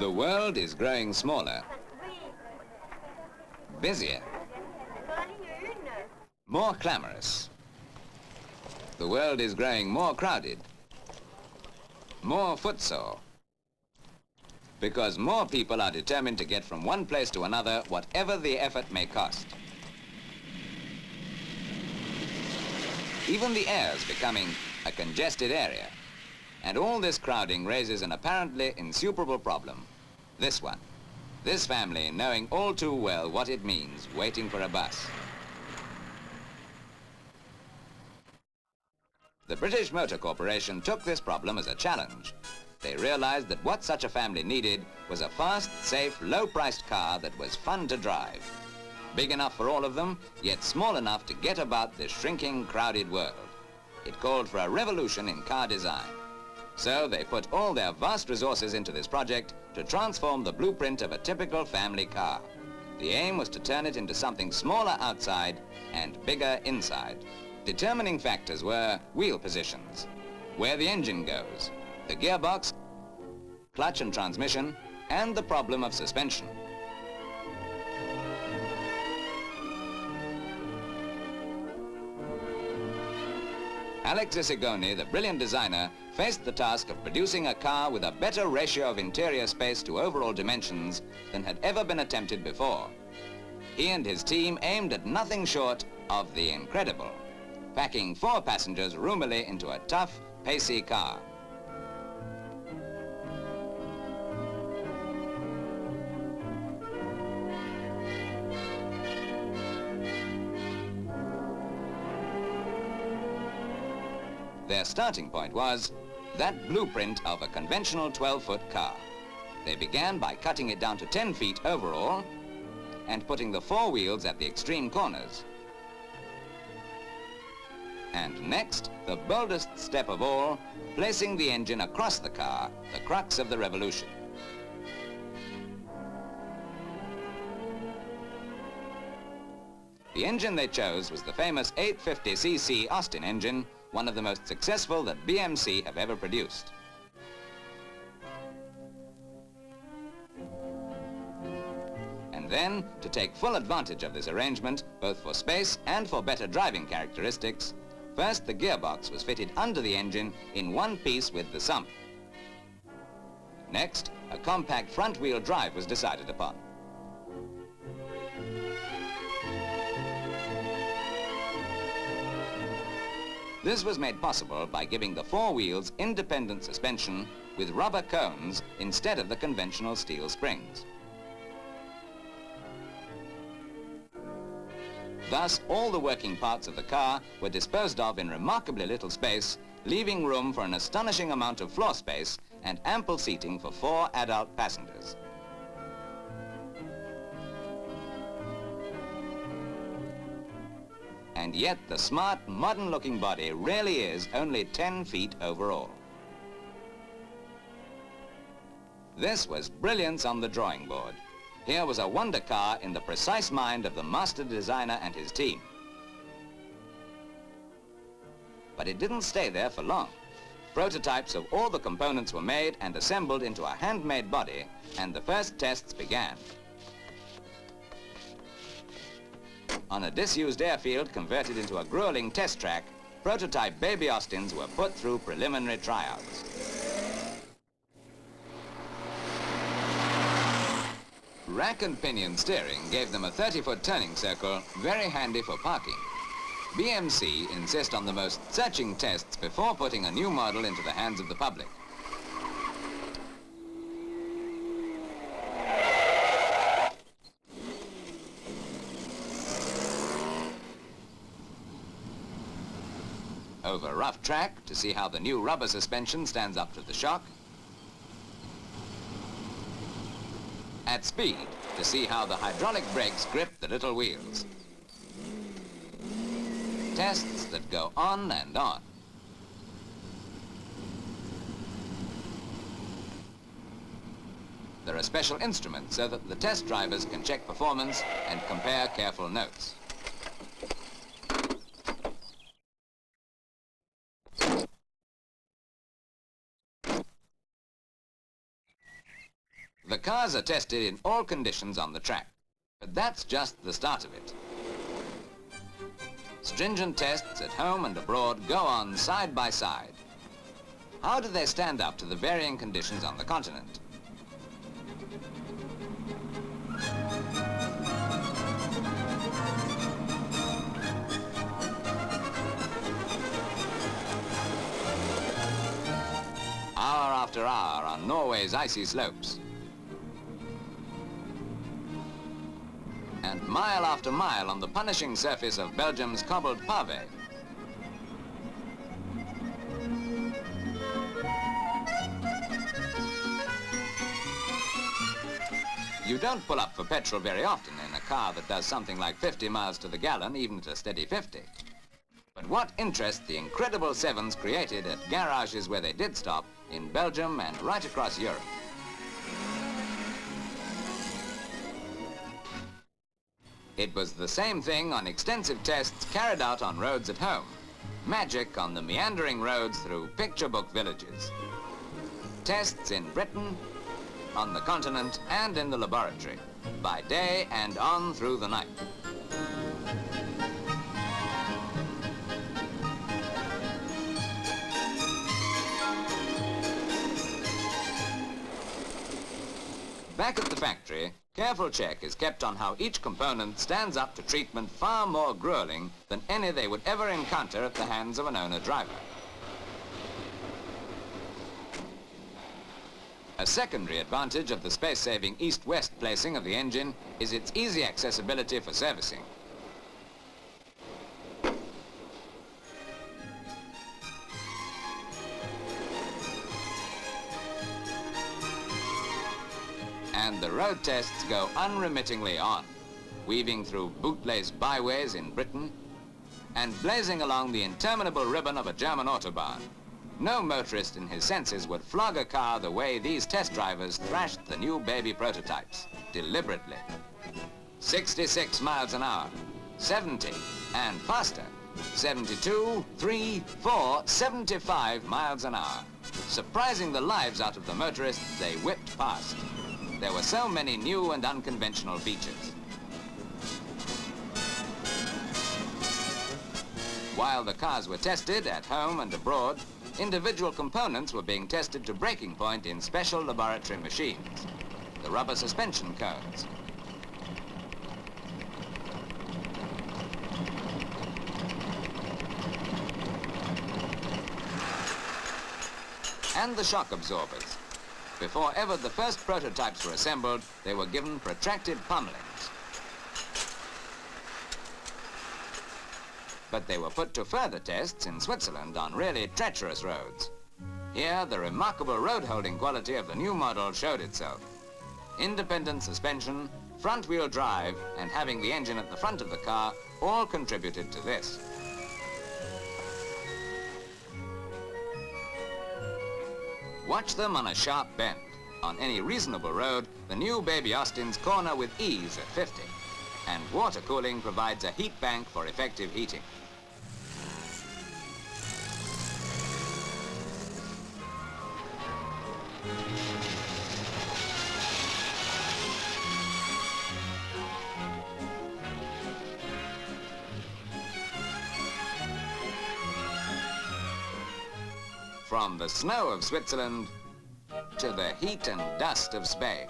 The world is growing smaller, busier, more clamorous. The world is growing more crowded, more footsore, because more people are determined to get from one place to another, whatever the effort may cost. Even the air is becoming a congested area, and all this crowding raises an apparently insuperable problem. This one. This family knowing all too well what it means waiting for a bus. The British Motor Corporation took this problem as a challenge. They realized that what such a family needed was a fast, safe, low-priced car that was fun to drive. Big enough for all of them, yet small enough to get about this shrinking, crowded world. It called for a revolution in car design. So they put all their vast resources into this project to transform the blueprint of a typical family car. The aim was to turn it into something smaller outside and bigger inside. Determining factors were wheel positions, where the engine goes, the gearbox, clutch and transmission, and the problem of suspension. Alec Issigonis, the brilliant designer, faced the task of producing a car with a better ratio of interior space to overall dimensions than had ever been attempted before. He and his team aimed at nothing short of the incredible, packing 4 passengers roomily into a tough, pacey car. Their starting point was that blueprint of a conventional 12-foot car. They began by cutting it down to 10 feet overall and putting the 4 wheels at the extreme corners. And next, the boldest step of all, placing the engine across the car, the crux of the revolution. The engine they chose was the famous 850cc Austin engine, one of the most successful that BMC have ever produced. And then, to take full advantage of this arrangement, both for space and for better driving characteristics, first the gearbox was fitted under the engine in one piece with the sump. Next, a compact front-wheel drive was decided upon. This was made possible by giving the 4 wheels independent suspension with rubber cones instead of the conventional steel springs. Thus, all the working parts of the car were disposed of in remarkably little space, leaving room for an astonishing amount of floor space and ample seating for 4 adult passengers. And yet the smart, modern-looking body really is only 10 feet overall. This was brilliance on the drawing board. Here was a wonder car in the precise mind of the master designer and his team. But it didn't stay there for long. Prototypes of all the components were made and assembled into a handmade body, and the first tests began. On a disused airfield converted into a grueling test track, prototype baby Austins were put through preliminary tryouts. Rack and pinion steering gave them a 30-foot turning circle, very handy for parking. BMC insist on the most searching tests before putting a new model into the hands of the public. Over rough track to see how the new rubber suspension stands up to the shock. At speed to see how the hydraulic brakes grip the little wheels. Tests that go on and on. There are special instruments so that the test drivers can check performance and compare careful notes. The cars are tested in all conditions on the track, but that's just the start of it. Stringent tests at home and abroad go on side by side. How do they stand up to the varying conditions on the continent? Hour after hour on Norway's icy slopes. And mile after mile on the punishing surface of Belgium's cobbled pavé. You don't pull up for petrol very often in a car that does something like 50 miles to the gallon, even at a steady 50. But what interest the incredible sevens created at garages where they did stop in Belgium and right across Europe. It was the same thing on extensive tests carried out on roads at home. Magic on the meandering roads through picture book villages. Tests in Britain, on the continent and in the laboratory, by day and on through the night. Back at the factory, careful check is kept on how each component stands up to treatment far more grueling than any they would ever encounter at the hands of an owner-driver. A secondary advantage of the space-saving east-west placing of the engine is its easy accessibility for servicing. And the road tests go unremittingly on, weaving through boot-laced byways in Britain and blazing along the interminable ribbon of a German autobahn. No motorist in his senses would flog a car the way these test drivers thrashed the new baby prototypes, deliberately. 66 miles an hour, 70, and faster. 72, 3, 4, 75 miles an hour. Surprising the lives out of the motorists they whipped past. There were so many new and unconventional features. While the cars were tested at home and abroad, individual components were being tested to breaking point in special laboratory machines, the rubber suspension cones. And the shock absorbers. Before ever the first prototypes were assembled, they were given protracted pummelings. But they were put to further tests in Switzerland on really treacherous roads. Here, the remarkable road-holding quality of the new model showed itself. Independent suspension, front-wheel drive, and having the engine at the front of the car all contributed to this. Watch them on a sharp bend. On any reasonable road, the new baby Austins corner with ease at 50. And water cooling provides a heat bank for effective heating. From the snow of Switzerland to the heat and dust of Spain.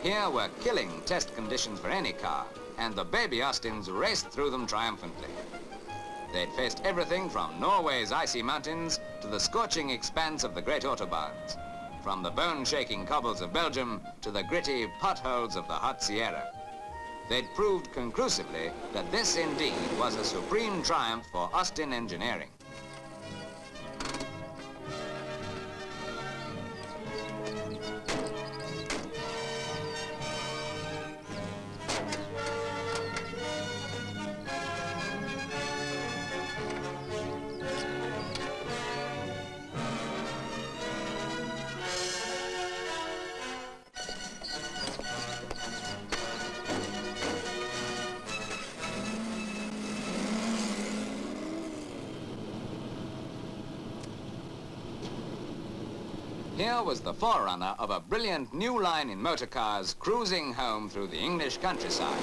Here were killing test conditions for any car, and the baby Austins raced through them triumphantly. They'd faced everything from Norway's icy mountains to the scorching expanse of the great autobahns, from the bone-shaking cobbles of Belgium to the gritty potholes of the hot Sierra. They'd proved conclusively that this indeed was a supreme triumph for Austin engineering. Here was the forerunner of a brilliant new line in motor cars cruising home through the English countryside.